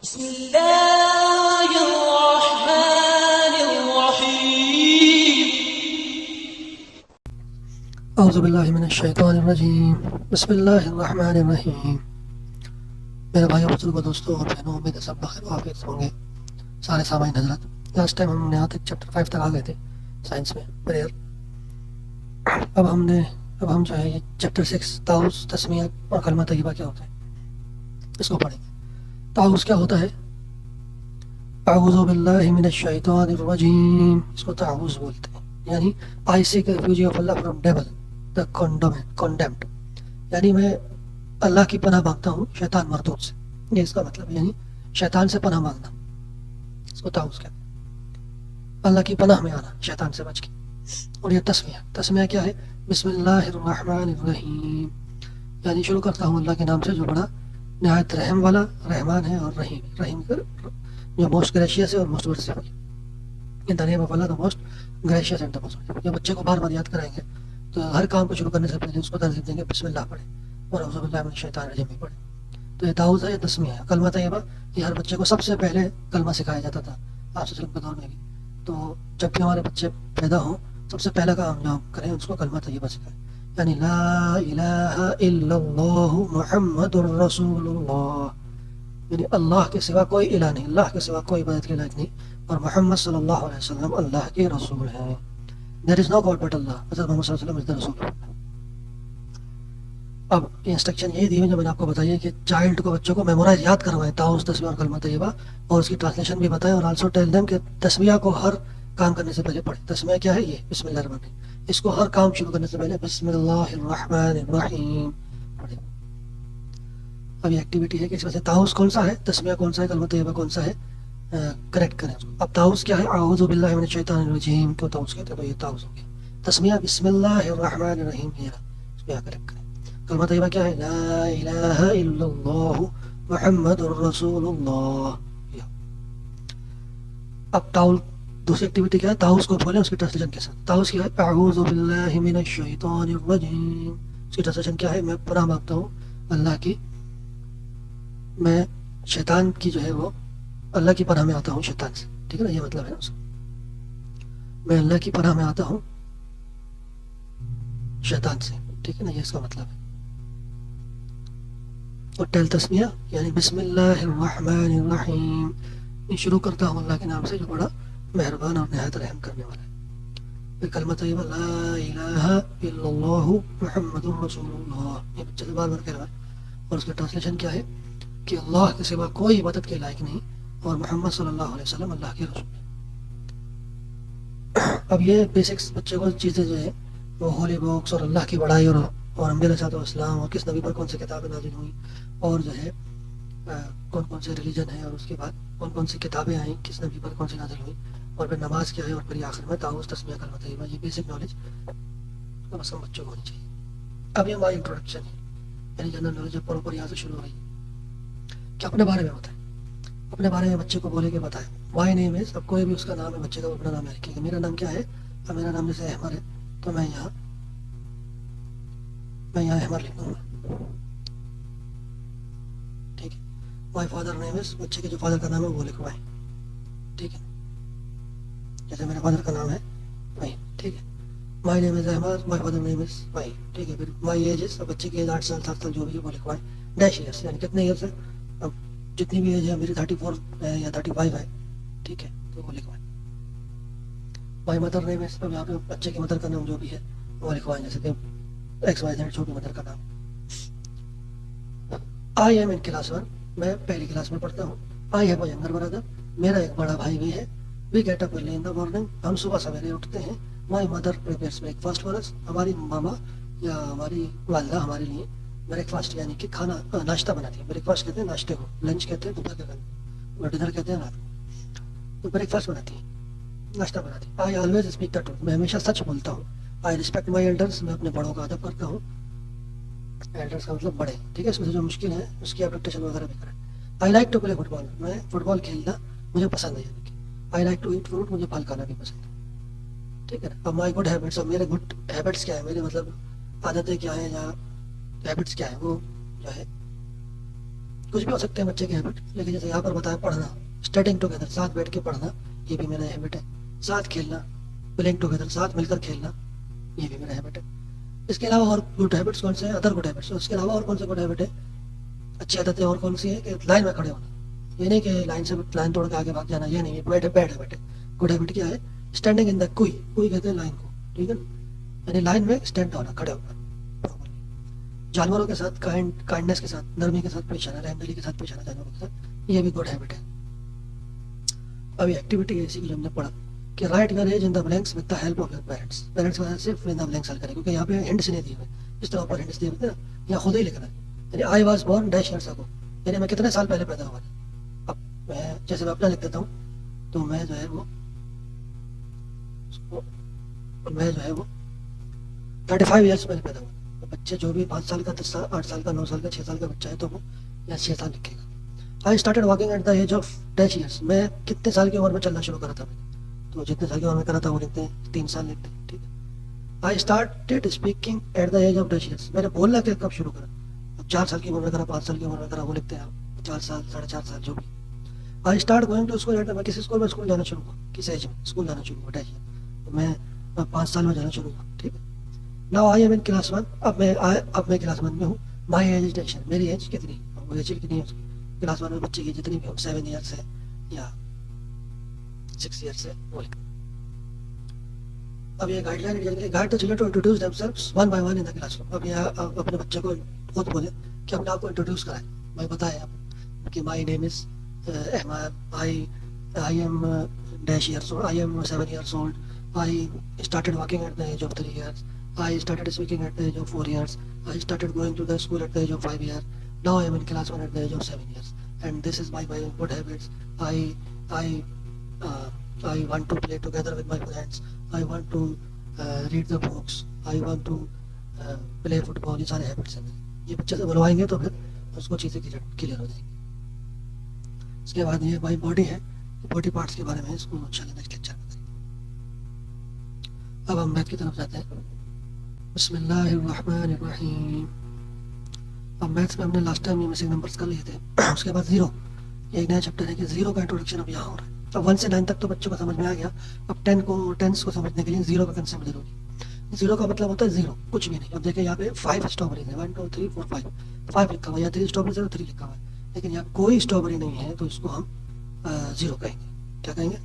औज़ुबिल्लाहिमिनश्शैतानिर्रजीम बिस्मिल्लाहिर्रहमानिर्रहीम। मेरे भाइयों बुजुर्गों दोस्तों और बहनों, उम्मीद है सब बखैर वाफियत होंगे। सारे सामाईन हज़रात, लास्ट टाइम हम यहाँ तक चैप्टर 5 तक आ गए थे साइंस में, प्रेयर। अब हम जो है ये चैप्टर 6 ताउस, तस्मिया और कलमा तय्यबा क्या होता है इसको पढ़ेंगे। ताउस क्या होता है? अऊज़ु बिल्लाहि मिनश्शैतानिर्रजीम, इसको ताउस बोलते हैं। यानी आई seek refugee of Allah from devil the condemned, यानी मैं अल्लाह की पनाह मांगता हूँ शैतान मरदूद से। ये इसका मतलब है, यानी शैतान से पनाह मांगना, इसको ताउस कहते हैं। अल्लाह की पनाह में आना शैतान से बच के। और ये तस्मिया क्या है? बिस्मिल्लाहिर्रहमानिर्रहीम, यानी शुरू करता हूँ अल्लाह के नाम से जो बड़ा नहायत रहम वाला रहमान है और रहीम जो मोस्ट ग्रेशियस है और most merciful. In the name of Allah the most gracious and the most merciful. जब बच्चे को बार बार याद कराएंगे तो हर काम को शुरू करने से पहले उसको तरजीह देंगे बिस्मिल्लाह पढ़े और औज़ु बिल्लाहि मिनश शैतानिर रजीम भी पढ़े। तो ये ताउज़ है, ये तस्मिया है। कलमा तय्यबा ये हर बच्चे को सबसे पहले कलमा सिखाया जाता था आप सल्लल्लाहु के दौर में भी। तो जब भी हमारे बच्चे पैदा हों सबसे पहला काम जो हम करें उसको कलमा तय्यबा सिखाएं, यानी ला इलाहा इल्लल्लाहु मुहम्मदुर रसूलुल्लाह, यानी अल्लाह के सिवा कोई इलाह नहीं, अल्लाह के सिवा कोई इबादत के लायक नहीं, और मोहम्मद सल्लल्लाहु अलैहि वसल्लम अल्लाह के रसूल हैं। There is no God but Allah, हज़रत मोहम्मद सल्लल्लाहु अलैहि वसल्लम इज द रसूल। अब इंस्ट्रक्शन यही दी है जो मैंने आपको बताई है कि चाइल्ड को, बच्चों को मेमोराइज याद करवाएं ताउस, तस्मिया और कलमा तय्यबा, और उसकी ट्रांसलेशन भी बताएं। और आल्सो टेल देम कि तस्मिया को हर काम करने से पहले पढ़े। तस्मिया क्या है? ये बिस्मिल्लाहिर्रहमानिर्रहीम, इसको हर काम शुरू करने से पहले बिस्मिल्लाहिर्रहमानिर्रहीम पढ़े। अब ये एक्टिविटी है कि इसमें से ताउस कौन सा है, तस्मिया कौन सा है, कलमा तय्यबा कौन सा है, करेक्ट करें उसको। अब ताउस क्या है? औज़ु बिल्लाहि मिनश शैतानिर रजीम को ताउस कहते हैं, तो ये ताउस हो गया। तस्मिया बिस्मिल्लाहिर्रहमानिर्रहीम, ये रहा, इसको यहाँ करेक्ट करें। कलमा तय्यबा क्या है? ला इलाहा इल्लल्लाहु मुहम्मदुर रसूलुल्लाह। अब ताउल दूसरी एक्टिविटी क्या है? ताउस को बोले उसकी ट्रांसलेशन के साथ। ताउस क्या है? अऊज़ु बिल्लाहि मिनश शैतानिर रजीम, उसकी ट्रांसलेशन क्या है? मैं पनाह मांगता हूँ अल्लाह की, मैं शैतान की जो है वो अल्लाह की पनाह में आता हूँ शैतान से। ठीक है ना, ये मतलब है उसका, मैं अल्लाह की पनाह में आता हूँ शैतान से। ठीक है ना, ये इसका मतलब है। और टेल तस्मिया यानी बिस्मिल्लाहिर्रहमानिर्रहीम, ये शुरू करता हूँ अल्लाह के नाम से जो बड़ा मेहरबान और नहायत रहम करने वाला है। फिर कलमा तय्यबा ला इलाहा इल्लल्लाहु मुहम्मदुर रसूलुल्लाह, ये बच्चे से बार बार कह रहा है। और उसका ट्रांसलेशन क्या है कि अल्लाह के सिवा कोई इबादत के लायक नहीं और मोहम्मद सल्लल्लाहु अलैहि वसल्लम अल्लाह के रसूल हैं। अब ये बेसिक्स बच्चे को चीज़ें जो है वो होली बुक्स और अल्लाह की बड़ाई और अंबिया अलैहिस्सलाम और किस नबी पर कौन सी किताबें नाजिल हुई और जो है कौन कौन से रिलीजन है, और उसके बाद कौन कौन सी किताबें आई, किस नबी पर कौन सी नाजिल हुई, और फिर नमाज क्या है, और फिर आखिर में ताउस, तस्मिया, कलमा तय्यबा, ये बेसिक नॉलेज कम से कम बच्चों को होनी चाहिए। अब ये हमारी इंट्रोडक्शन है, यानी जनरल नॉलेज प्रॉपर यहाँ से शुरू हो रही है कि अपने बारे में बताएं, अपने बारे में बच्चे को बोले कि बताएं। माय नेम इज, अब कोई भी उसका नाम है बच्चे का अपना नाम है रखेगा। मेरा नाम क्या है? अब मेरा नाम जैसे अहमद है तो मैं यहाँ अहमद लिख दूंगा। ठीक है। माय फादर नेम इज, बच्चे के जो फादर का नाम है वो लिखवाएं। ठीक है, जैसे मेरे फादर का नाम है वही। ठीक है, my name is Ahmed, my father name is वही। ठीक है, फिर माय एज इज, बच्चे की एज 8 साल 7 साल जो भी है वो लिखवाएं। डैश ईयर्स, यानी कितने ईयर्स है। अब जितनी भी एज है, मेरी 34 है या 35 है, ठीक है, तो वो लिखवाएं। माय मदर नेम इज, अब यहाँ पे बच्चे की मदर का नाम जो भी है वो लिखवाएं, जैसे कि XYZ छोटी मदर का नाम। आई एम इन क्लास 1, मैं पहली क्लास में पढ़ता हूँ। I have a younger brother, मेरा एक बड़ा भाई भी है। We get up early in the morning, हम सुबह सवेरे उठते हैं। My mother prepares breakfast for us, हमारी मामा या हमारी वालदा हमारे लिए ब्रेकफास्ट यानी कि खाना नाश्ता बनाती है। ब्रेकफास्ट कहते हैं नाश्ते को, लंच कहते हैं दोपहर के खाने, और डिनर कहते हैं रात को। तो ब्रेकफास्ट बनाती है, नाश्ता बनाती है। I always speak the truth, मैं हमेशा सच बोलता हूँ। आई रिस्पेक्ट माई एल्डर्स, मैं अपने बड़ों का अदब करता हूँ। एल्डर्स का मतलब बड़े, ठीक है, इसमें से जो मुश्किल है उसकी एडप्टेशन वगैरह भी करें। I like to play football, मैं फुटबॉल खेलना मुझे पसंद है। यानी कि I like to eat fruit, मुझे फल खाना भी पसंद है। ठीक है ना। अब माई गुड हैबिट्स, अब मेरे गुड हैबिट्स क्या है, मेरे मतलब आदतें क्या है या हैबिट्स क्या है, वो जो है कुछ भी हो सकते हैं बच्चे के हैबिट, लेकिन जैसे यहाँ पर बताया पढ़ना, स्टडिंग टुगेदर, साथ बैठ के पढ़ना, ये भी मेरा हैबिट है। साथ खेलना, प्लेइंग टुगेदर, साथ मिलकर खेलना, ये भी मेरा हैबिट है। इसके अलावा और गुड हैबिट्स कौन से हैं, अदर गुड हैबिट्स, इसके अलावा और कौन से गुड हैबिट है, अच्छी आदतें और कौन सी है कि लाइन में खड़े होना, ये नहीं कि लाइन से लाइन तोड़ के आगे भाग जाना, ये नहीं है बैड हैबिट है। गुड हैबिट क्या है, स्टैंडिंग इन द कुई, कुई कहते हैं लाइन को, ठीक है, यानी लाइन में स्टैंड होना, खड़े होना प्रॉपर्ली। जानवरों के साथ काइंडनेस के साथ, नरमी के साथ पेश आना, रहमदिली के साथ पेश आना जानवरों के साथ, ये भी गुड हैबिट है। अभी एक्टिविटी है इसी को हमने पढ़ा कि write your age in the blanks with the help of your parents, parents की वजह से इन द ब्लैंक्स हल करें, क्योंकि यहाँ पे हिंट्स नहीं दिए हुए, इस तरह ऊपर हिंट्स दिए हुए थे ना, यहाँ खुद ही लिखना है, यानी I was born dash years ago, यानी मैं कितने साल पहले पैदा हुआ था। अब मैं जैसे मैं अपना लिख देता हूँ, तो मैं जो है वो 35 ईयर्स पहले पैदा हुआ। तो बच्चे जो भी 5 साल का, 10 साल, 8 साल का, 9 साल का, 6 साल का बच्चा है, तो वो यहाँ 6 साल लिखेगा। I started walking at the age of dash years, मैं कितने साल की उम्र में चलना शुरू करा था मैंने, तो जितने साल की उम्र में करा था वो लिखते हैं, 3 साल लिखते हैं, ठीक है। I started speaking at the age of dash years, मैंने बोलना क्या कब शुरू करा, अब 4 साल की उम्र में करा, 5 साल की उम्र में करा, वो लिखते हैं आप 4 साल, 4.5 साल, जो भी। I start going to school at, मैं किसी स्कूल में स्कूल जाना शुरू हुआ, किस एज में स्कूल जाना शुरू हुआ, डैश ईयर, तो मैं 5 साल में जाना शुरू हुआ, ठीक है। Now I am in class 1, अब मैं क्लास 1 में हूँ। माई एज इज, मेरी एज कितनी, वो एज कितनी है उसकी, क्लास 1 में बच्चे की जितनी भी हो, 7 ईयर्स है या 6 ईयर्स है, वो लिख। अब ये guideline, guide the children to introduce themselves one by one in the classroom. अब यहाँ अपने बच्चे को खुद बोले कि अपने आप को इंट्रोड्यूस कराएं, मैं बताएं आप कि my name is Ahmed, I am dash years old, I am 7 years old, I started walking at the age of 3 years, I started speaking at the age of 4 years. I started going to the school at the age of 5 years. Now I am in class 1 at the age of 7 years. And this is my good habits. I want to play together with my friends. I want to read the books. I want to play football. ये सारे habits हैं। ये बच्चे से बुलवाएंगे तो फिर उसको चीज़ें क्लियर हो जाएंगी। इसके बाद ये माई बॉडी है, बॉडी पार्ट्स के बारे में इसको इंशाल्लाह नेक्स्ट लेक्चर में करेंगे। अब हम मैथ की तरफ जाते हैं। बिस्मिल्लाहिर्रहमानिर्रहीम। अब मैथ्स में हमने लास्ट टाइम ये मिसिंग नंबर्स कर लिए थे, उसके बाद जीरो, ये एक नया चैप्टर है कि जीरो का इंट्रोडक्शन अब यहाँ हो रहा है। अब 1 से 9 तक तो बच्चों को समझ में आ गया, अब 10 को समझने के लिए जीरो का कंसेप्ट जरूरी। जीरो का मतलब होता है जीरो, कुछ भी नहीं। अब देखिए यहाँ पे 5 स्ट्रॉबेरी है, 1 2 3 4 5 लिखा हुआ है, या 3 स्ट्रॉबेरी है तो 3 लिखा हुआ है, लेकिन यहाँ कोई स्ट्रॉबेरी नहीं है, तो इसको हम जीरो कहेंगे। क्या कहेंगे?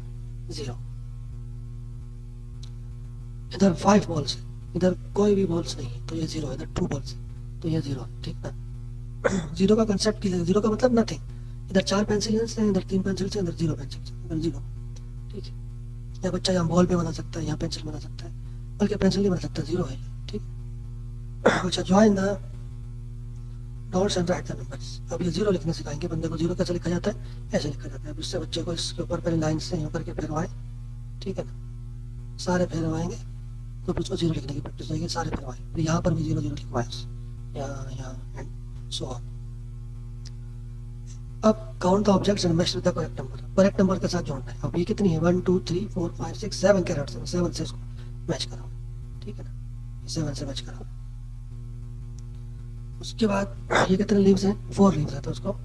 जीरो। इधर 5 बॉल्स है, इधर कोई भी बॉल्स नहीं है, तो ये जीरो है। इधर 2 बॉल्स है, तो ये जीरो है, ठीक ना। जीरो का कंसेप्ट क्लियर, जीरो का मतलब नथिंग। इधर 4 पेंसिल हैं, इधर 3 पेंसिल हैं, इधर 0 पेंसिल, इधर जीरो, ठीक है। या बच्चा यहाँ बॉल पे बना सकता है, यहाँ पेंसिल बना सकता है, बल्कि पेंसिल नहीं बना सकता, जीरो है, ठीक। अच्छा, join the dots and right the numbers. अब ये जीरो लिखने सिखाएंगे बंदे को। जीरो कैसे लिखा जाता है? ऐसे लिखा जाता है। अब इससे बच्चे को इसके ऊपर पहले लाइन से यूँ करके फेरवाएं, ठीक है ना, सारे फेरवाएंगे तो उसको जीरो लिखने की प्रैक्टिस होगी, सारे फेरवाएं। फिर यहाँ पर भी 0 0 लिखवाएं, यहाँ एंड सो ऑन। अब count the objects and match with the correct number, correct number के साथ जोड़ना है। अब ये कितनी है? 1 2 3 4 5 6 7 कैरेट से, 7 से इसको मैच कराओ, ठीक है ना, 7 से मैच कराओ। उसके बाद ये कितने लीव्स हैं? 4 लीव्स है, तो उसको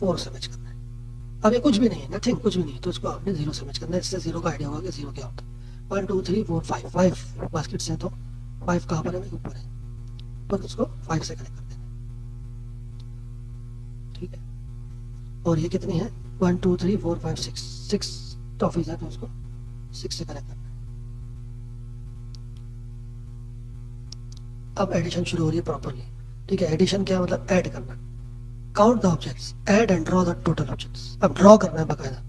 4 से मैच करना है। अब ये कुछ भी नहीं है, नथिंग, कुछ भी नहीं है, तो इसको आपने 0 से मैच करना है। इससे 0 का आइडिया होगा कि 0 क्या होता है। 1 2 3 4 5 बास्केट्स हैं, तो 5 कहाँ पर है? ऊपर है, पर उसको 5 से कनेक्ट कर देना है, ठीक है। और ये कितनी है? 1 2 3 4 5 6 टॉफीज है, तो उसको 6 से कनेक्ट करना है। अब एडिशन शुरू हो रही है प्रॉपरली, ठीक है। एडिशन क्या मतलब? ऐड करना। Count the objects, add and draw the total objects. अब ड्रॉ करना है बकायदा।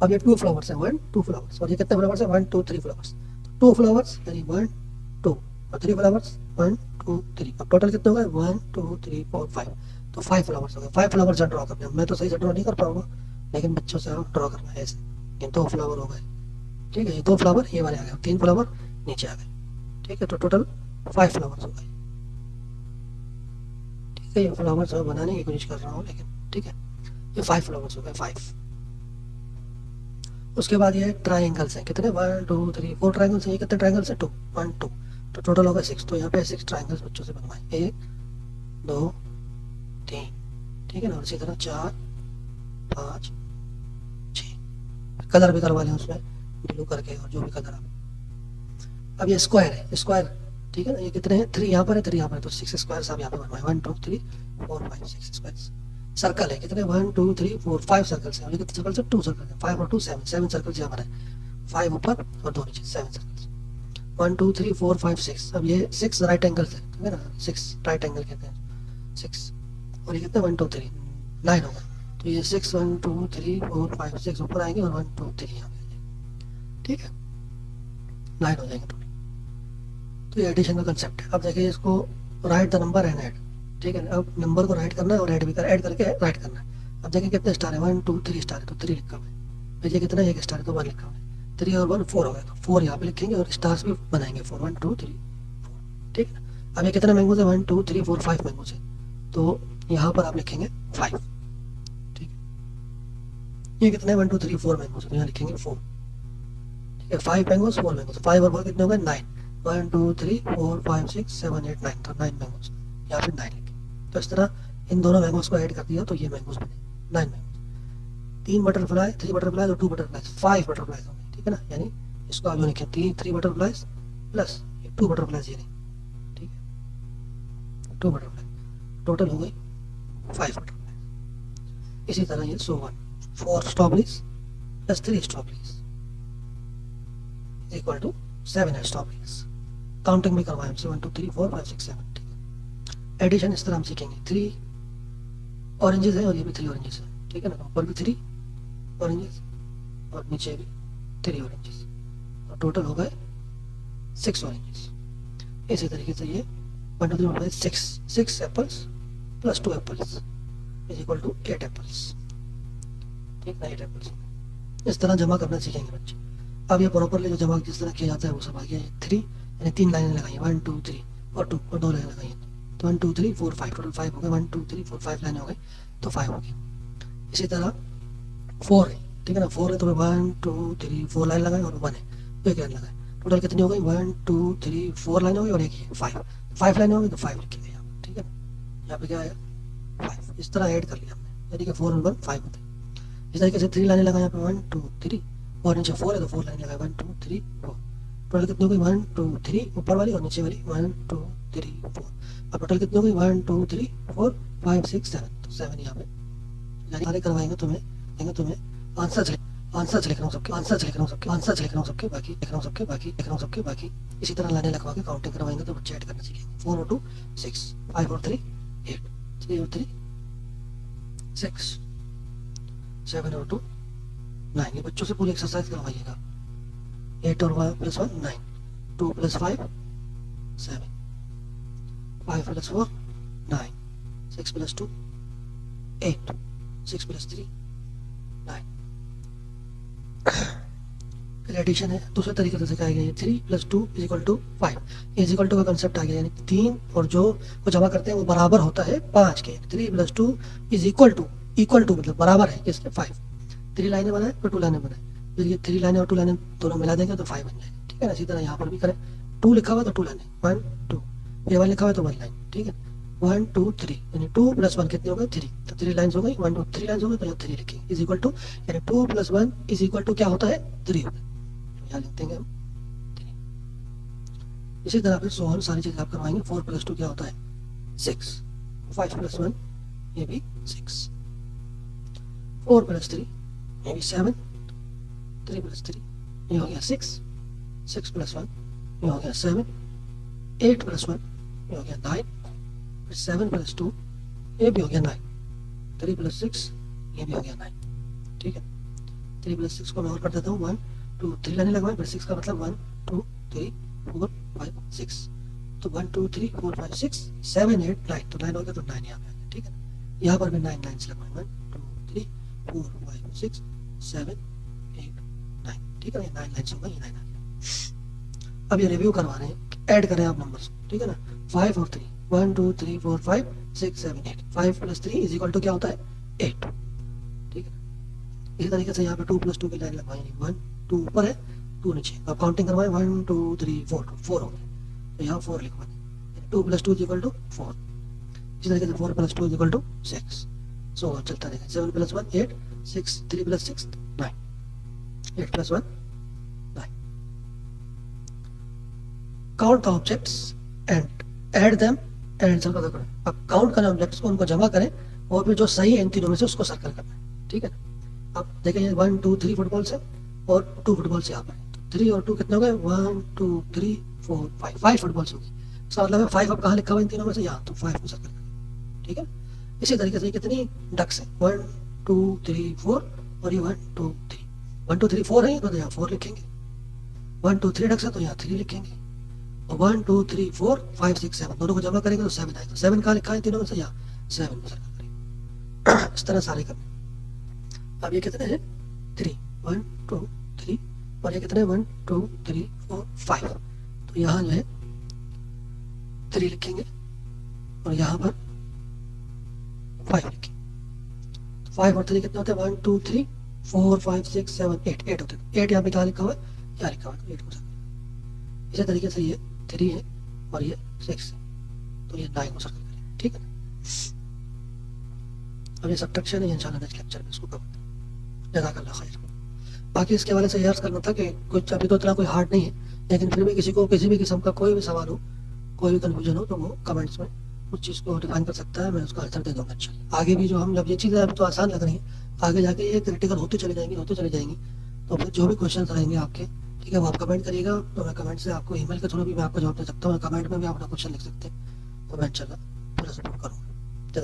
अब ये 2 फ्लावर्स हैं, 1 2 फ्लावर्स, और ये कितने फ्लावर्स हैं? 1 2 3 फ्लावर्स। 2 फ्लावर्स यानी 1 2, और 3 फ्लावर्स 1 2 3। अब टोटल कितने हो गए? 1 2 3 4 5, तो 5 फ्लावर्स हो गए। 5 फ्लावर्स से ड्रॉ करने हैं। मैं तो सही से ड्रॉ नहीं कर पाऊंगा, लेकिन बच्चों से ड्रॉ करना है ऐसे। ये 2 फ्लावर हो गए, ठीक है। ये 2 फ्लावर ये वाले आ गए, 3 फ्लावर नीचे आ गए, ठीक है। तो टोटल 5 फ्लावर्स हो गए, ठीक है। ये फ्लावर्स बनाने की कोशिश कर रहा हूँ, लेकिन ठीक है, ये 5 फ्लावर्स हो गए, 5। उसके बाद ये ट्राइंगल्स हैं, कितने? 1 2 3 4 ट्राइंगल्स हैं। ये कितने ट्राइंगल्स हैं? 2 1 2, तो टोटल होगा 6। तो यहाँ पे 6 ट्राइंगल्स बच्चों से बनवाएं। 1 2 ठीक है ना। और इसी तरह 4 5 6 कलर भी करवा लें उसमें ब्लू करके और जो भी कलर आप। अब ये स्क्वायर है, स्क्वायर ठीक है ना। ये कितने हैं, 3 यहाँ पर है 3 यहाँ पर है, तो 6 स्क्वायर आप यहाँ पे बनवाए 1 2 3 4 5 6 स्क्वायर। सर्कल है कितने 1 2 3 4 5 सर्कल है, कितने सर्कल से 2 सर्कल है, 5 और 2 7 7 सर्कल यहाँ पर है, 5 ऊपर और 2 नीचे 7 सर्कल 1 2 3 4 5 6। अब ये 6 राइट एंगल है ठीक है ना, 6 राइट एंगल कहते हैं 6। और ये कितने 1 2 3 9 होगा, तो ये 6 1 2 3 4 5 6 ऊपर आएंगे और 1 2 3 यहाँ पे आएंगे, ठीक है 9 हो जाएंगे टोटल। तो ये एडिशन का कंसेप्ट है। अब देखिए इसको right the number and add, ठीक है। अब नंबर को राइट करना है और ऐड भी ऐड करके राइट करना है। अब देखिए कितने स्टार है 1 2 3 स्टार है तो 3 लिखा हुआ है। फिर ये कितना 1 स्टार है तो 1 लिखा हुआ है, 3 और 1 4 हो गया, तो 4 यहाँ पे लिखेंगे और स्टार्स भी बनाएंगे 4 1 2 3 4, ठीक है। अब ये कितना मैंगोज है 1 2 3 4 5 मैंगोज है, तो यहाँ पर आप लिखेंगे 5, ठीक है। ये कितने 1 2 3 4 मैंगोज है, तो यहाँ लिखेंगे 4, ठीक है। 5 मैंगोज 4 मैंगोज, 5 और 4 कितने हो गए 9, 1 2 3 4 5 6 7 8 9, तो 9 मैंगोज, यहाँ पे 9 लिखे। तो इस तरह इन दोनों मैंगोज को ऐड कर दिया तो ये मैंगोज बने 9 मैंगोज। 3 बटरफ्लाई 3 बटरफ्लाई और 2 बटरफ्लाई 5 बटरफ्लाई हो गए, ठीक है ना। यानी इसको आप जो लिखें 3 बटरफ्लाइज प्लस 2 बटरफ्लाइज, ये नहीं ठीक है 2 बटरफ्लाई, टोटल हो गई 5 बटरफ्लाई। इसी तरह ये so 4 strawberries plus 3 strawberries equal to 7 strawberries. Counting भी करवाएं हमसे 1 2 3 4 5 6 7, ठीक है। एडिशन इस तरह हम सीखेंगे, 3 ऑरेंजेस है और ये भी 3 ऑरेंजेस है, ठीक है ना। ऊपर भी 3 ऑरेंजेस और नीचे भी 3 ऑरेंजेस, और टोटल हो गए 6 ऑरेंजेस। इसी तरीके से ये 1 2 3 4 5 6 apples plus 2 apples is equal to 8 apples, ठीक ना 8 एप्पल्स। इस तरह जमा करना सीखेंगे बच्चे। अब ये प्रॉपरली जो जमा जिस तरह किया जाता है वो सब आ गया। 3 यानी 3 लाइनें लगाई 1 2 3 और 2 और 2 लाइनें लगाई, तो 1 2 3 4 5 टोटल 5 हो गए, 1 2 3 4 5 लाइनें हो गई तो 5 हो गई। इसी तरह 4 है, ठीक है ना। 4 है तो 1 2 3 4 लाइन लगाए और 1 है तो 1 लाइन लगाए, टोटल कितनी हो गई 1 2 3 4 लाइन हो गई और एक ही 5 लाइन हो गई तो 5 लिखेंगे यहाँ, ठीक है ना। यहाँ पे क्या आया 5, इस तरह ऐड कर लिया हमने, यानी कि 4 और 1 5 होते हैं। इस तरीके से 3 लाइनें लगाए यहाँ पे 1 2 3 और नीचे 4 है तो 4 लाइन लगाए 1 2 3 4, टोटल कितनी हो गई 1 2 3 ऊपर वाली और नीचे वाली 1 2 3 4। अब टोटल कितनी हो गई 1 2 3 4 5 6 7, तो 7 यहाँ पे सारे करवाएंगे तुम्हें आंसर लिख रहा हूँ सबके बाकी इसी तरह लाने लगवा के काउंटिंग करवाएंगे तो बच्चे ऐड करना सीखेंगे। 4 और 2 6, 5 और 3 8, 3 और 3 6, 7 और 2 9। ये बच्चों से पूरी एक्सरसाइज करवाइएगा। 8 और 1 plus 1 9, 2 plus 5 7, 5 plus 4 9, 6 plus 2 8, 6 plus 3 9। फिर एडिशन है दूसरे तरीके से सिखाया गया है। 3 plus 2 is equal to 5, is equal to का कंसेप्ट आ गया, यानी 3 और जो वो जमा करते हैं वो बराबर होता है 5 के। 3 प्लस 2 इज इक्वल टू मतलब बराबर है किसके 5। 3 लाइनें बनाए और 2 लाइनें बनाए, फिर ये 3 लाइनें और 2 लाइनें दोनों मिला देंगे तो 5 बन जाएगा, ठीक है ना। इसी तरह यहाँ पर भी करें, 2 लिखा हुआ तो 2 लाइनें 1 2, ये 1 लिखा हुआ तो 1 लाइन, ठीक है 1 2 3, यानी 2 प्लस 1 कितने हो गए 3, तो 3 लाइन्स हो गई 1 2 3 लाइन्स हो गई तो यहाँ 3 लिखेंगे इज इक्वल टू, यानी 2 प्लस 1 इज इक्वल टू क्या होता है 3 होता है, तो यहाँ लिख देंगे हम 3। इसी तरह फिर सो सारी चीज़ें आप करवाएंगे। 4 प्लस 2 क्या होता है 6, 5 प्लस 1 ये भी 6, 4 प्लस 3 ये भी 7, 3 प्लस 3 ये हो गया 6, 6 प्लस 1 ये हो गया 7, 8 प्लस 1 ये हो गया 9, फिर 7 प्लस 2 ये भी हो गया 9, 3 प्लस 6 ये भी हो गया 9, ठीक है। 3 प्लस 6 को मैं और कर देता हूँ 1 2 3 लाइनें लगवाएं, फिर 6 का मतलब 1 2 3 4 5 6, तो 1 2 3 4 5 6 7 8 9, तो 9 हो गया तो 9 यहाँ पे आ गया, ठीक है। यहाँ पर भी 9 लाइन्स लगवाएं 1 2 3 4 5 6 7 8 9, ठीक है। 9 लाइन्स हो गई, 9 आ गया। अब ये रिव्यू करवा रहे हैं, ऐड करें आप नंबर्स, ठीक है ना। 5 और 3 1 2 3 4 5 6 7 8, 5 प्लस 3 इज इक्वल टू क्या होता है 8, ठीक है। इसी तरीके से यहाँ पे 2 प्लस 2 की लाइन लगवाएंगे, 1 2 ऊपर है 2 नीचे, अब काउंटिंग करवाएं 1 2 3 4 हो गए, तो यहाँ 4 लिखवा दें, 2 प्लस 2 इज इक्वल टू 4। इसी तरीके से 4 प्लस 2 इज इक्वल टू 6, सो चलता रहेगा। 7 + 1 8, 6 3 + 6 9, 8 + 1 9। Count the objects and add them and circle the. अब काउंट करें ऑब्जेक्ट्स को, उनको जमा करें और फिर जो सही है इन तीनों में से उसको सर्कल करना है, ठीक है ना। अब देखें ये 1 2 3 फुटबॉल्स है और 2 फुटबॉल्स यहाँ पर है, तो 3 और 2 कितने हो गए, 1 2 3 4 5, 5 फुटबॉल्स हो गई। इसका मतलब है 5 अब कहाँ लिखा हुआ इन तीनों में से, यहाँ, तो 5 को सर्कल करें, ठीक है। इसी तरीके से कितनी डक्स है, 1 2 3 4 और ये 1 2 3, 1 2 3 4 है तो यहाँ 4 लिखेंगे, 1 2 3 डक्स है तो यहाँ 3 लिखेंगे, और 1 2 3 4 5 6 7 दोनों को जमा करेंगे तो 7 आएगा। 7 कहाँ लिखा है तीनों में से, यहाँ 7 को सर्कल करेंगे। इस तरह सारे करने। अब ये कितने हैं 3, 1 2 3, और ये कितने 1 2 3 4 5, तो यहाँ जो है 3 लिखेंगे और यहाँ पर 5 लिखेंगे। 5 और 3 कितने होते हैं, 1 2 3 4 5 6 7 8, 8 होते हैं। 8 यहाँ पे क्या लिखा हुआ है, यहाँ लिखा हुआ है, तो 8 को सर्कल। इसी तरीके से ये 3 है और ये 6 है, तो ये 9 को सर्कल करेंगे, ठीक है ना। अब ये सब्ट्रैक्शन है, इंशाल्लाह नेक्स्ट लेक्चर में इसको कवर करेंगे। जज़ाकल्लाह खैर। बाकी इसके वाले से ये अर्ज करना था कि कुछ अभी तो इतना कोई हार्ड नहीं है, लेकिन फिर भी किसी को किसी भी किस्म का कोई भी सवाल हो, कोई भी कन्फ्यूजन हो, तो वो कमेंट्स में उस चीज़ को डिफाइन कर सकता है, मैं उसका आंसर दे दूँगा इंशाल्लाह। आगे भी जो हम जब ये चीज़ें अभी तो आसान लग रही हैं, आगे जाके ये क्रिटिकल होती चली जाएंगी, तो फिर जो भी क्वेश्चन रहेंगे आपके, ठीक है, वो आप कमेंट करिएगा, तो मैं कमेंट से आपको ईमेल के थ्रू भी मैं आपको जवाब दे सकता हूँ, कमेंट में भी आप अपना क्वेश्चन लिख सकते हैं, तो मैं इंशाल्लाह पूरा सपोर्ट करूँगा।